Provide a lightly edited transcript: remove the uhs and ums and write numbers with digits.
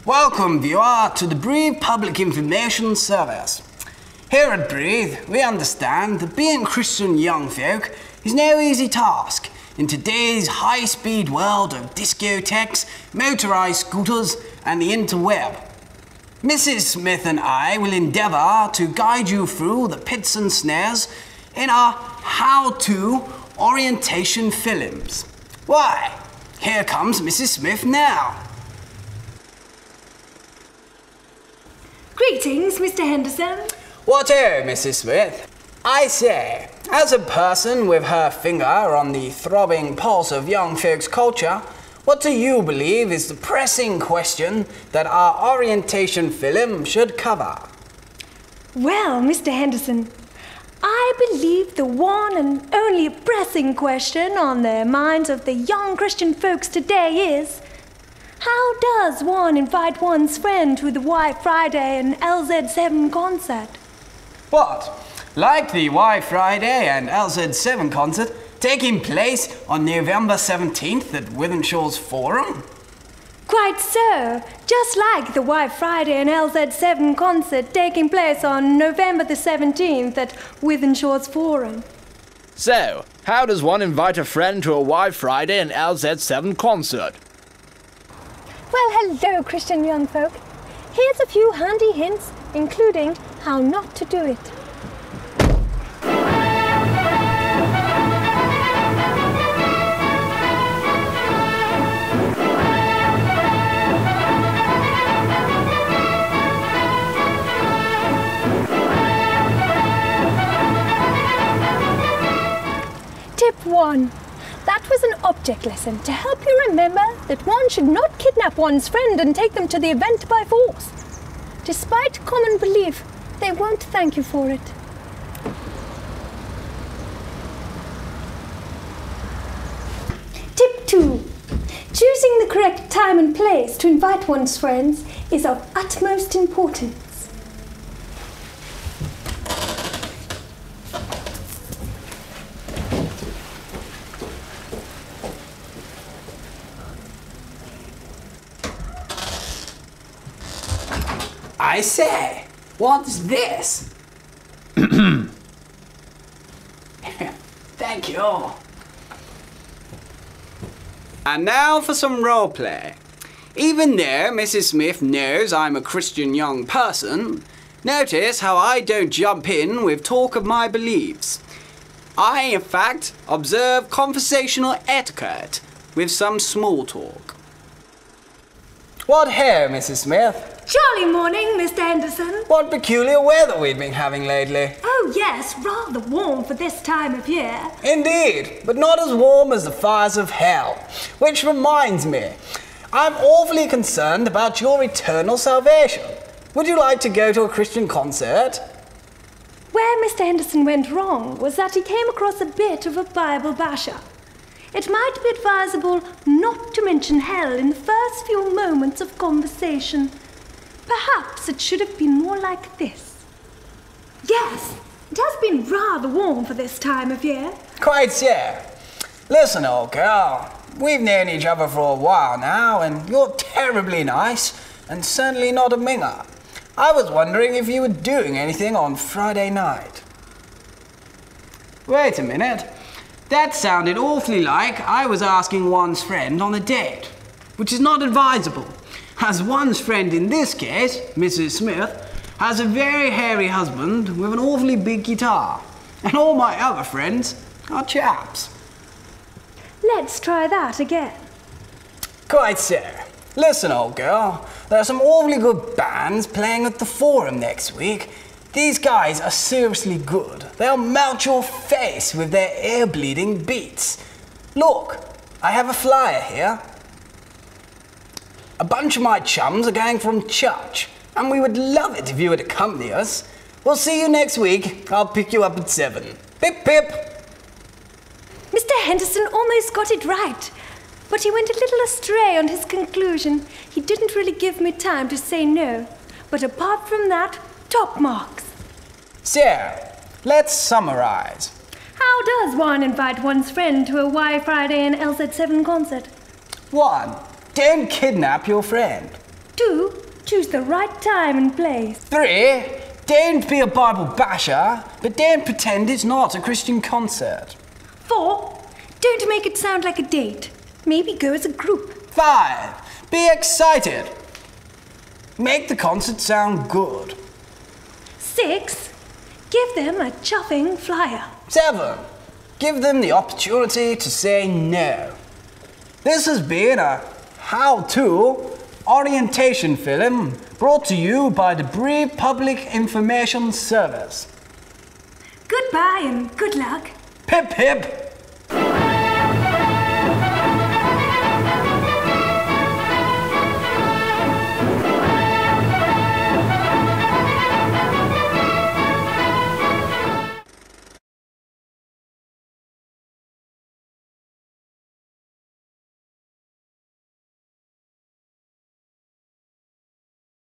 Welcome, viewer, to the Breathe Public Information Service. Here at Breathe, we understand that being Christian young folk is no easy task in today's high-speed world of discotheques, motorised scooters and the interweb. Mrs. Smith and I will endeavour to guide you through the pits and snares in our how-to orientation films. Why, here comes Mrs. Smith now. Greetings, Mr. Henderson. What ho, Mrs. Smith? I say, as a person with her finger on the throbbing pulse of young folks' culture, what do you believe is the pressing question that our orientation film should cover? Well, Mr. Henderson, I believe the one and only pressing question on the minds of the young Christian folks today is, how does one invite one's friend to the White Friday and LZ7 concert? What? Like the White Friday and LZ7 concert taking place on November 17th at Withenshaw's Forum? Quite so. Just like the White Friday and LZ7 concert taking place on November the 17th at Withenshaw's Forum. So, how does one invite a friend to a White Friday and LZ7 concert? Well, hello, Christian young folk. Here's a few handy hints, including how not to do it. Tip 1. That was an object lesson to help you remember that one should not kidnap one's friend and take them to the event by force. Despite common belief, they won't thank you for it. Tip 2. Choosing the correct time and place to invite one's friends is of utmost importance. I say, what's this? Thank you. And now for some roleplay. Even though Mrs. Smith knows I'm a Christian young person, notice how I don't jump in with talk of my beliefs. I, in fact, observe conversational etiquette with some small talk. What ho, Mrs. Smith? Jolly morning, Mr. Henderson. What peculiar weather we've been having lately. Oh yes, rather warm for this time of year. Indeed, but not as warm as the fires of hell. Which reminds me, I'm awfully concerned about your eternal salvation. Would you like to go to a Christian concert? Where Mr. Henderson went wrong was that he came across a bit of a Bible basher. It might be advisable not to mention hell in the first few moments of conversation. Perhaps it should have been more like this. Yes, it has been rather warm for this time of year. Quite so. Listen, old girl, we've known each other for a while now, and you're terribly nice, and certainly not a minger. I was wondering if you were doing anything on Friday night. Wait a minute. That sounded awfully like I was asking one's friend on a date, which is not advisable, as one's friend in this case, Mrs. Smith, has a very hairy husband with an awfully big guitar, and all my other friends are chaps. Let's try that again. Quite so. Listen, old girl, there are some awfully good bands playing at the Forum next week. These guys are seriously good. They'll melt your face with their ear-bleeding beats. Look, I have a flyer here. A bunch of my chums are going from church, and we would love it if you would accompany us. We'll see you next week. I'll pick you up at 7. Pip, pip. Mr. Henderson almost got it right, but he went a little astray on his conclusion. He didn't really give me time to say no, but apart from that, top marks. So, let's summarize. How does one invite one's friend to a Y Friday and LZ7 concert? 1. Don't kidnap your friend. 2. Choose the right time and place. 3. Don't be a Bible basher, but don't pretend it's not a Christian concert. 4. Don't make it sound like a date. Maybe go as a group. 5. Be excited. Make the concert sound good. 6. Give them a chuffing flyer. 7. Give them the opportunity to say no. This has been a how-to orientation film brought to you by the Bree Public Information Service. Goodbye and good luck. Hip hip!